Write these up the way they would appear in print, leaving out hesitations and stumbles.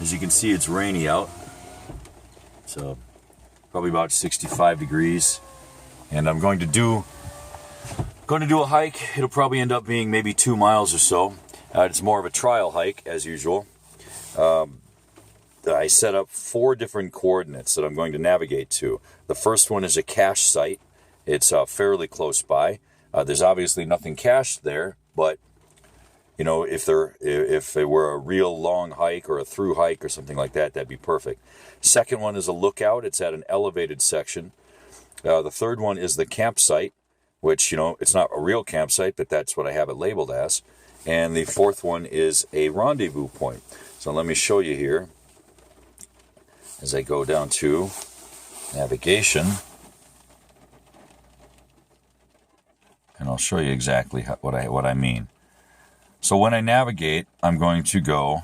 As you can see, it's rainy out. So probably about 65 degrees. And I'm going to do a hike. It'll probably end up being maybe 2 miles or so. It's more of a trial hike as usual. I set up 4 different coordinates that I'm going to navigate to. The first one is a cache site. It's fairly close by. There's obviously nothing cached there, but you know, if it were a real long hike or a through hike or something like that, that'd be perfect. Second one is a lookout. It's at an elevated section. The third one is the campsite, which, you know, it's not a real campsite, but that's what I have it labeled as. And the fourth one is a rendezvous point. So let me show you here as I go down to navigation. And I'll show you exactly what I mean. So when I navigate, I'm going to go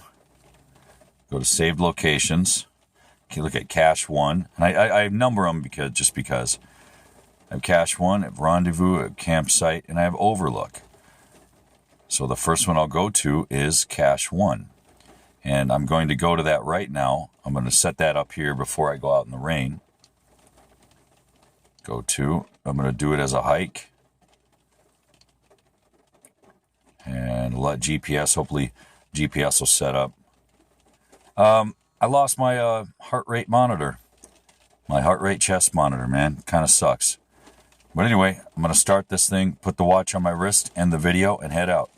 to saved locations. Okay, look at cache 1. And I number them because I have cache 1, I have rendezvous, I have campsite, and I have overlook. So the first one I'll go to is cache 1. And I'm going to go to that right now. I'm going to set that up here before I go out in the rain. I'm going to do it as a hike. And let GPS, hopefully GPS will set up. I lost my heart rate monitor. My heart rate chest monitor, man. Kind of sucks. But anyway, I'm going to start this thing, put the watch on my wrist, end the video, and head out.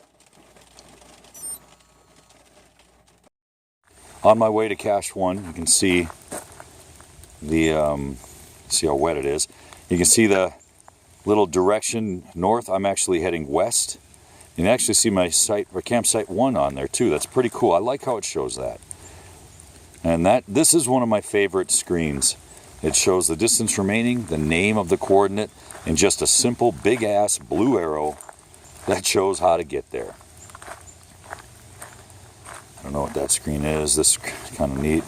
On my way to cache 1, you can see see how wet it is. You can see the little direction north. I'm actually heading west. You can actually see my site or campsite 1 on there too. That's pretty cool. I like how it shows that. And this is one of my favorite screens. It shows the distance remaining, the name of the coordinate, and just a simple big ass blue arrow that shows how to get there. I don't know what that screen is. This is kind of neat.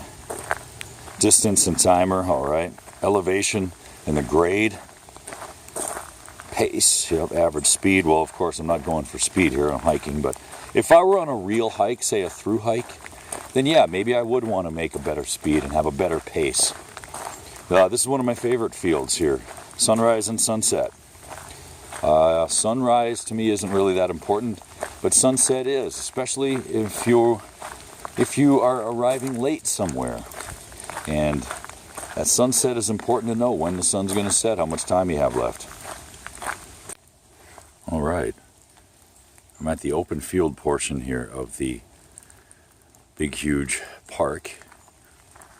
Distance and timer, all right. Elevation and the grade. Pace, yep, average speed. Well, of course, I'm not going for speed here. I'm hiking, but if I were on a real hike, say a through hike, then yeah, maybe I would want to make a better speed and have a better pace. This is one of my favorite fields here. Sunrise and sunset. Sunrise to me isn't really that important, but sunset is, especially if you are arriving late somewhere. And that sunset is important to know when the sun's going to set, how much time you have left. All right. I'm at the open field portion here of the big, huge park.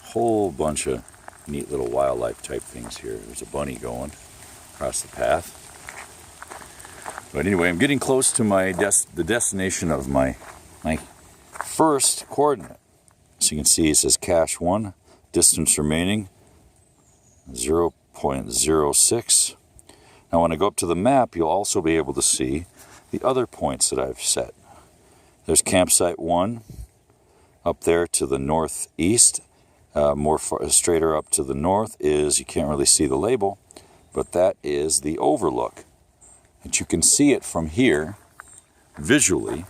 Whole bunch of neat little wildlife type things here. There's a bunny going across the path. But anyway, I'm getting close to the destination of my first coordinate. So you can see it says cache 1, distance remaining 0.06. Now when I go up to the map, you'll also be able to see the other points that I've set. There's campsite 1 up there to the northeast. Straighter up to the north is, you can't really see the label, but that is the Overlook. And you can see it from here visually.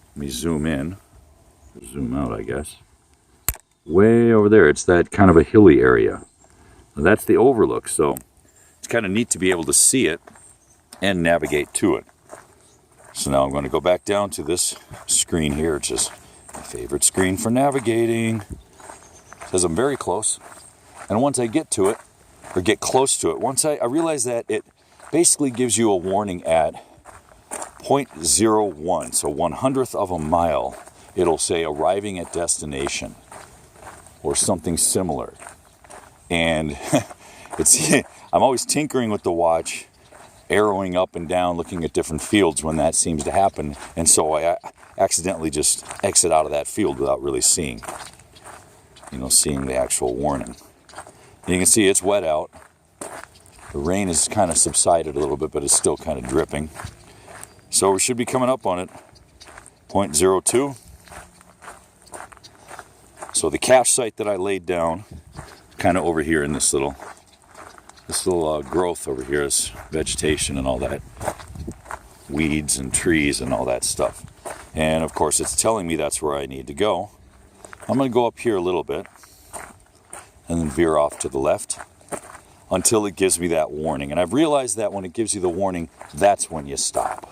Let me zoom in, zoom out, I guess. Way over there, it's that kind of a hilly area. Now that's the Overlook, so it's kind of neat to be able to see it and navigate to it. So now I'm going to go back down to this screen here, which is my favorite screen for navigating. It says I'm very close. And once I get to it, or get close to it, once I realize that it basically gives you a warning at 0.01, so 1/100th of a mile, it'll say arriving at destination or something similar. And I'm always tinkering with the watch, arrowing up and down, looking at different fields when that seems to happen. And so I accidentally just exit out of that field without really seeing the actual warning. You can see it's wet out. The rain has kind of subsided a little bit, but it's still kind of dripping. So we should be coming up on it. 0.02. So the cache site that I laid down, kind of over here in this little growth over here, is vegetation and all that, weeds and trees and all that stuff. And of course it's telling me that's where I need to go. I'm going to go up here a little bit and then veer off to the left until it gives me that warning. And I've realized that when it gives you the warning, that's when you stop.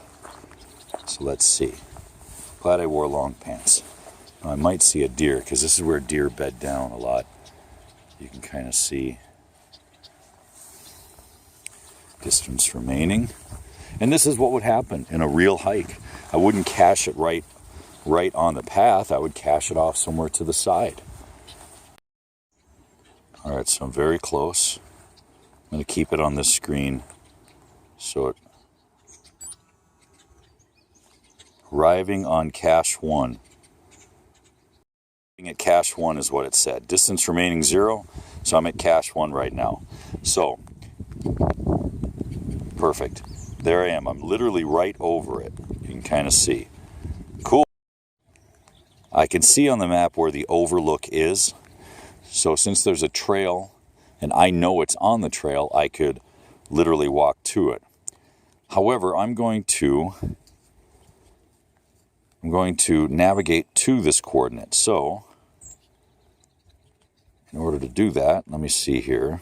So let's see. Glad I wore long pants. Now, I might see a deer because this is where deer bed down a lot. You can kind of see distance remaining. And this is what would happen in a real hike. I wouldn't cache it right on the path. I would cache it off somewhere to the side. All right, so I'm very close. I'm going to keep it on this screen so it arriving on cache 1. At cache 1 is what it said. Distance remaining 0, so I'm at cache 1 right now. So, perfect. There I am. I'm literally right over it. You can kind of see. Cool. I can see on the map where the overlook is. So since there's a trail and I know it's on the trail, I could literally walk to it. However, I'm going to navigate to this coordinate. So in order to do that, let me see here.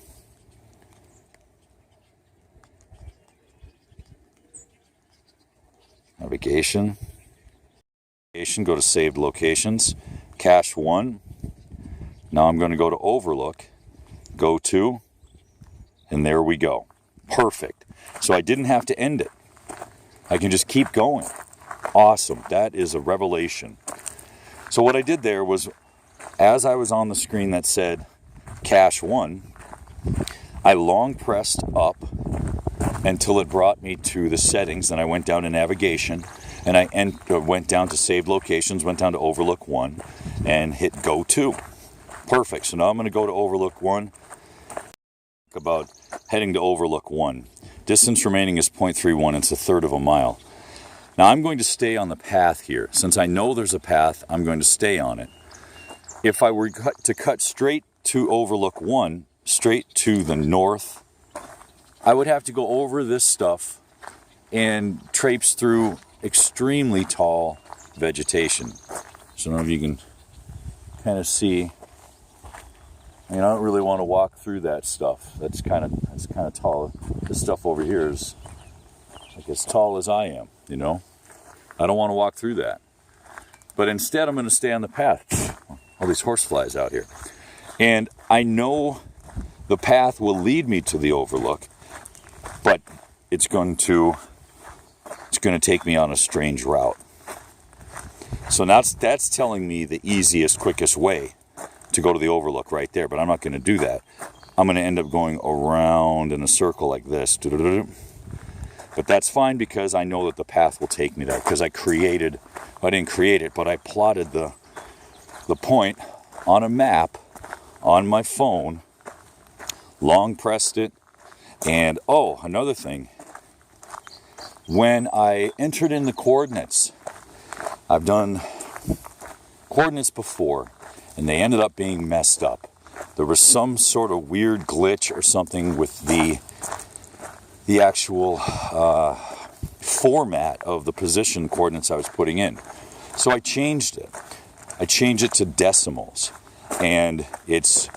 Navigation. Go to saved locations. Cache 1. Now I'm going to go to Overlook. Go to. And there we go. Perfect. So I didn't have to end it. I can just keep going. Awesome. That is a revelation. So what I did there was, as I was on the screen that said cache 1, I long pressed up until it brought me to the settings. Then I went down to navigation and I went down to saved locations, went down to Overlook 1 and hit go to. Perfect. So now I'm going to go to Overlook 1. About heading to Overlook 1. Distance remaining is 0.31. It's a third of a mile. Now I'm going to stay on the path here. Since I know there's a path, I'm going to stay on it. If I were to cut straight to Overlook 1, straight to the north, I would have to go over this stuff and traipse through extremely tall vegetation. So I don't know if you can kind of see. I mean, I don't really want to walk through that stuff. That's kind of tall. This stuff over here is like as tall as I am, you know. I don't want to walk through that. But instead, I'm going to stay on the path. All these horseflies out here. And I know the path will lead me to the overlook, but it's going to take me on a strange route. So that's telling me the easiest, quickest way to go to the overlook right there, but I'm not going to do that. I'm going to end up going around in a circle like this. But that's fine because I know that the path will take me there, because I didn't create it, but I plotted the point on a map on my phone, long pressed it, and oh, another thing, when I entered in the coordinates, I've done coordinates before, and they ended up being messed up. There was some sort of weird glitch or something with the actual format of the position coordinates I was putting in. So I changed it. I changed it to decimals. And it's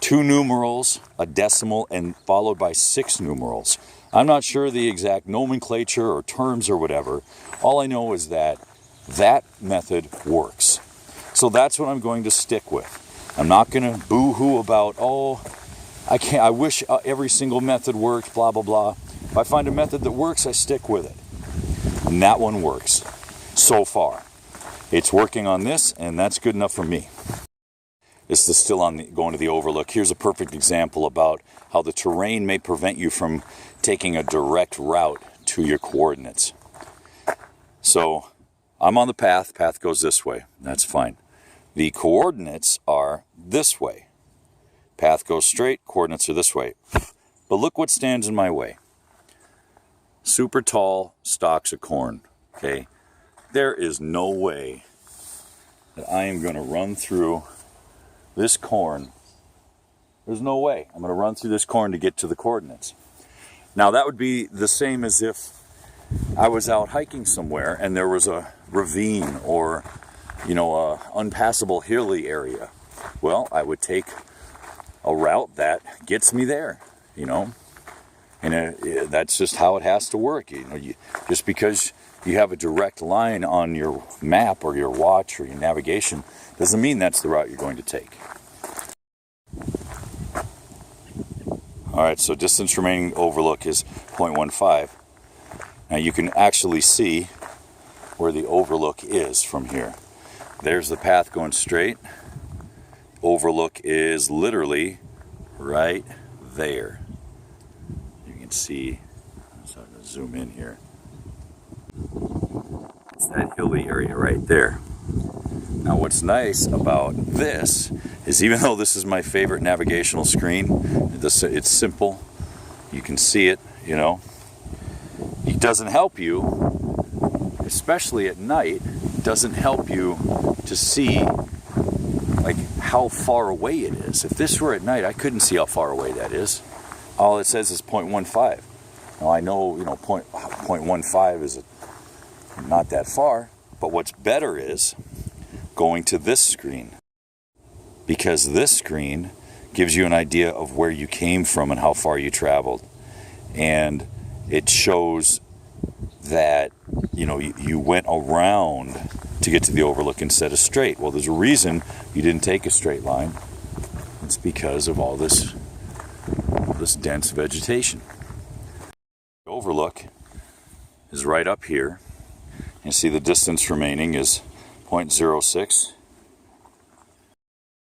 2 numerals, a decimal, and followed by 6 numerals. I'm not sure the exact nomenclature or terms or whatever. All I know is that method works. So that's what I'm going to stick with. I'm not going to boo-hoo about, oh, I wish every single method worked, blah, blah, blah. If I find a method that works, I stick with it. And that one works so far. It's working on this, and that's good enough for me. This is still on going to the overlook. Here's a perfect example about how the terrain may prevent you from taking a direct route to your coordinates. So I'm on the path. Path goes this way. That's fine. The coordinates are this way. Path goes straight. Coordinates are this way. But look what stands in my way. Super tall stalks of corn. Okay? There is no way that I am going to run through this corn. There's no way. I'm going to run through this corn to get to the coordinates. Now that would be the same as if I was out hiking somewhere and there was a ravine or unpassable hilly area. Well, I would take a route that gets me there, and that's just how it has to work. Just because you have a direct line on your map or your watch or your navigation doesn't mean that's the route you're going to take. All right, so distance remaining overlook is 0.15. Now you can actually see where the overlook is from here. There's the path going straight. Overlook is literally right there. You can see, I'm starting to zoom in here. It's that hilly area right there. Now what's nice about this is, even though this is my favorite navigational screen, it's simple, you can see it, it doesn't help you, especially at night, it doesn't help you to see like how far away it is. If this were at night, I couldn't see how far away that is. All it says is 0.15. Now I know, 0.15 is not that far, but what's better is going to this screen, because this screen gives you an idea of where you came from and how far you traveled, and it shows that you went around to get to the overlook instead of straight. Well, there's a reason you didn't take a straight line. It's because of all this dense vegetation. The overlook is right up here. You see the distance remaining is 0.06.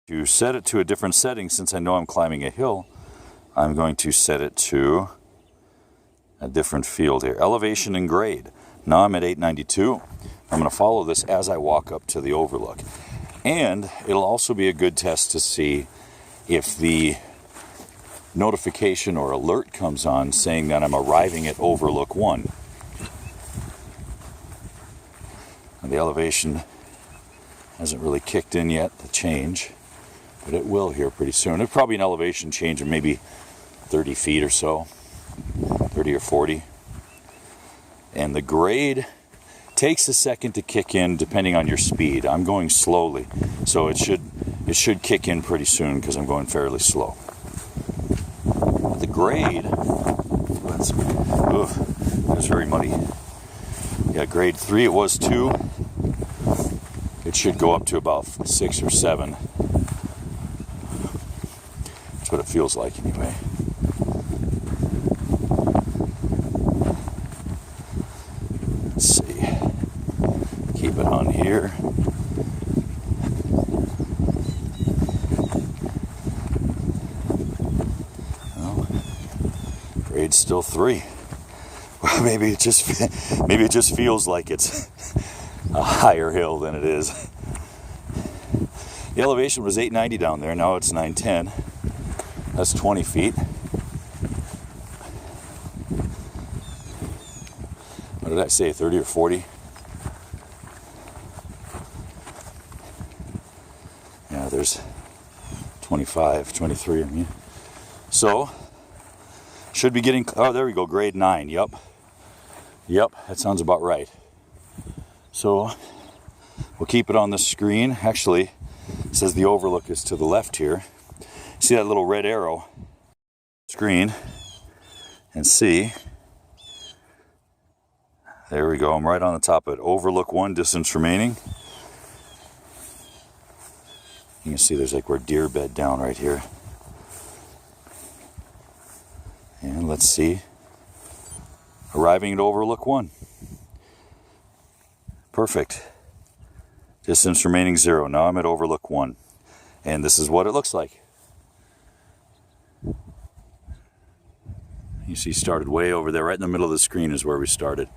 To set it to a different setting, since I know I'm climbing a hill, I'm going to set it to a different field here. Elevation and grade. Now I'm at 892. I'm going to follow this as I walk up to the overlook. And it'll also be a good test to see if the notification or alert comes on saying that I'm arriving at Overlook 1. And the elevation hasn't really kicked in yet, the change, but it will here pretty soon. It's probably an elevation change of maybe 30 feet or so, 30 or 40. And the grade takes a second to kick in depending on your speed. I'm going slowly, so it should kick in pretty soon because I'm going fairly slow. The grade, that's very muddy. Yeah, grade 3, it was 2. It should go up to about 6 or 7. That's what it feels like anyway. Let's see. Keep it on here. Well, grade's still 3. Well, maybe it just feels like it's a higher hill than it is. The elevation was 890 down there. Now it's 910. That's 20 feet. What did I say? 30 or 40? Yeah, there's 25, 23 of me. So, should be getting, oh, there we go, grade 9. Yep, that sounds about right. So, we'll keep it on the screen. Actually, it says the overlook is to the left here. See that little red arrow? Screen. And see. There we go. I'm right on the top of it. Overlook 1, distance remaining. You can see there's like where deer bed down right here. And let's see. Arriving at Overlook 1. Perfect. Distance remaining 0. Now I'm at Overlook 1. And this is what it looks like. You see, started way over there. Right in the middle of the screen is where we started.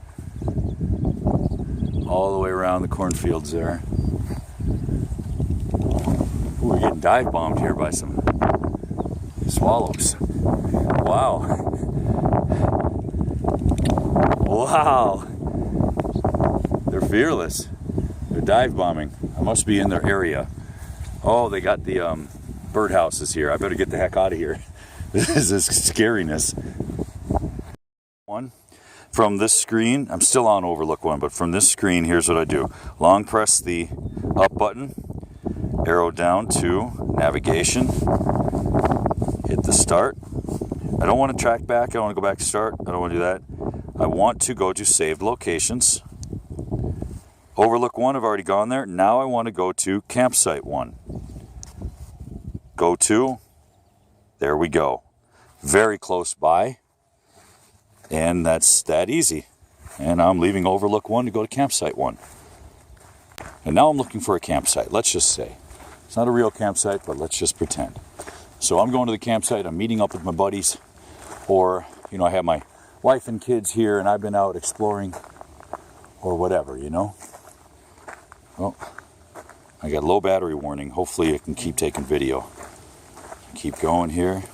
All the way around the cornfields there. Ooh, we're getting dive bombed here by some swallows. Wow. Wow. They're fearless. They're dive bombing. I must be in their area. Oh, they got the birdhouses here. I better get the heck out of here. This is scariness. From this screen, I'm still on Overlook 1, but from this screen, here's what I do. Long press the up button, arrow down to navigation, hit the start. I don't want to track back, I don't want to go back to start, I don't want to do that. I want to go to saved locations. Overlook 1, I've already gone there. Now I want to go to campsite 1. Go to, there we go. Very close by. And that's that easy. And I'm leaving Overlook 1 to go to campsite 1. And now I'm looking for a campsite, let's just say. It's not a real campsite, but let's just pretend. So I'm going to the campsite, I'm meeting up with my buddies, or, you know, I have my wife and kids here and I've been out exploring, or whatever, you know. Well, I got low battery warning. Hopefully I can keep taking video. Keep going here.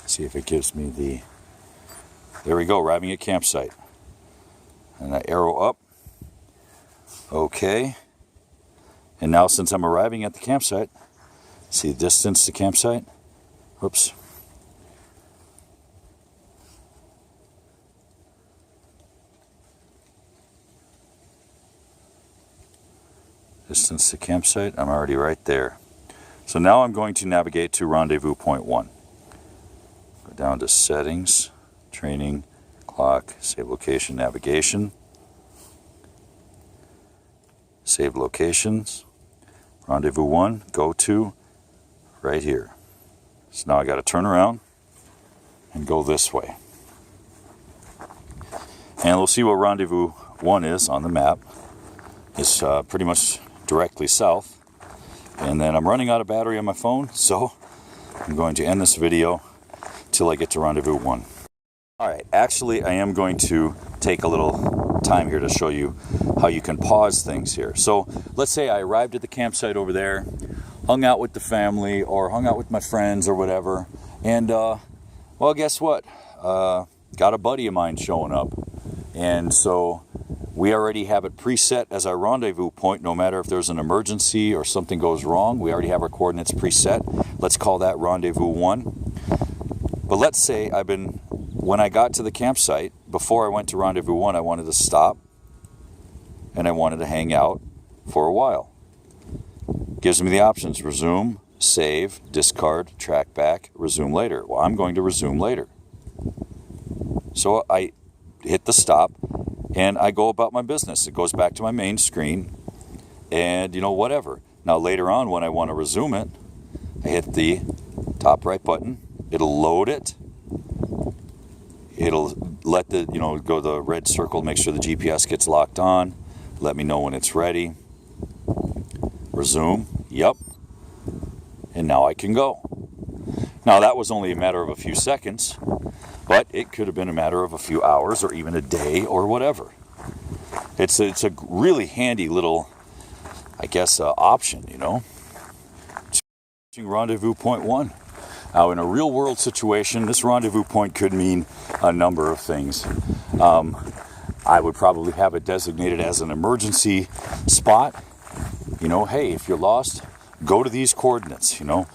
See if it gives me the... There we go, arriving at campsite. And I arrow up. Okay. And now since I'm arriving at the campsite, see the distance to campsite? Whoops. Distance to campsite, I'm already right there. So now I'm going to navigate to rendezvous point 1. Go down to settings, training, clock, save location, navigation. Save locations. Rendezvous 1, go to right here. So now I got to turn around and go this way. And we'll see what rendezvous 1 is on the map. It's pretty much directly south. And then I'm running out of battery on my phone, so I'm going to end this video till I get to rendezvous 1. Alright, actually I am going to take a little time here to show you how you can pause things here. So let's say I arrived at the campsite over there, hung out with the family or hung out with my friends or whatever, and well, guess what? Got a buddy of mine showing up, and so we already have it preset as our rendezvous point. No matter if there's an emergency or something goes wrong, we already have our coordinates preset. Let's call that rendezvous 1. But let's say when I got to the campsite, before I went to rendezvous 1, I wanted to stop and I wanted to hang out for a while. Gives me the options: resume, save, discard, track back, resume later. Well, I'm going to resume later. So I hit the stop and I go about my business. It goes back to my main screen and, you know, whatever. Now later on when I want to resume it, I hit the top right button. It'll load it. It'll let the, you know, go the red circle, make sure the GPS gets locked on. Let me know when it's ready. Resume. Yep. And now I can go. Now that was only a matter of a few seconds, but it could have been a matter of a few hours or even a day or whatever. It's a really handy little, I guess, option, you know. Rendezvous point 1. Now, in a real world situation, this rendezvous point could mean a number of things. I would probably have it designated as an emergency spot. You know, hey, if you're lost, go to these coordinates, you know.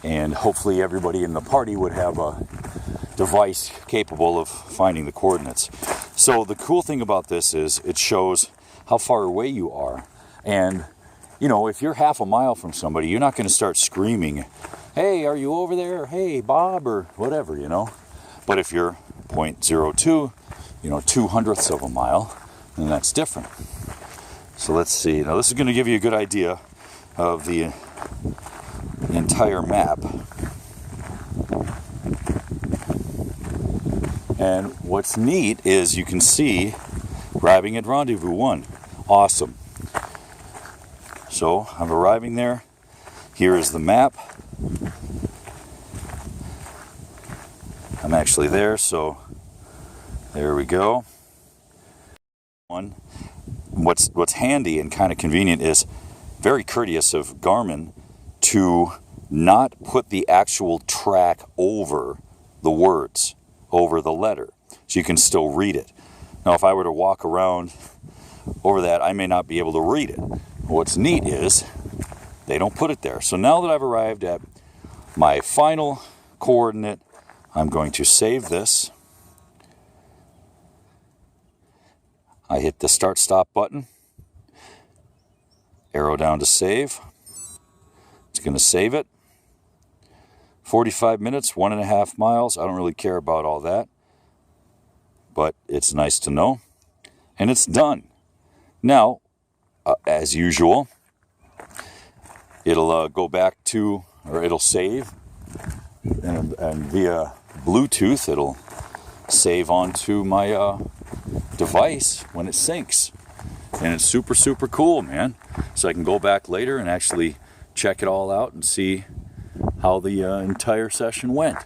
And hopefully everybody in the party would have a device capable of finding the coordinates. So the cool thing about this is it shows how far away you are. And, you know, if you're half a mile from somebody, you're not going to start screaming, hey, are you over there? Hey, Bob, or whatever, you know. But if you're 0.02, you know, 2/100ths of a mile, then that's different. So let's see. Now this is going to give you a good idea of the entire map. And what's neat is you can see arriving at rendezvous 1. Awesome. So I'm arriving there. Here is the map. I'm actually there, so there we go. What's handy and kind of convenient is very courteous of Garmin to not put the actual track over the words, over the letter, so you can still read it. Now if I were to walk around over that, I may not be able to read it. What's neat is they don't put it there. So now that I've arrived at my final coordinate, I'm going to save this I hit the start stop button, arrow down to save. It's going to save it. 45 minutes, 1.5 miles. I don't really care about all that, but it's nice to know. And it's done. Now, as usual, it'll go back to, or it'll save, and via Bluetooth, it'll save onto my device when it syncs. And it's super, super cool, man. So I can go back later and actually check it all out and see how the entire session went.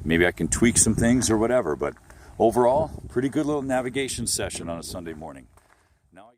Maybe I can tweak some things or whatever, but overall, pretty good little navigation session on a Sunday morning.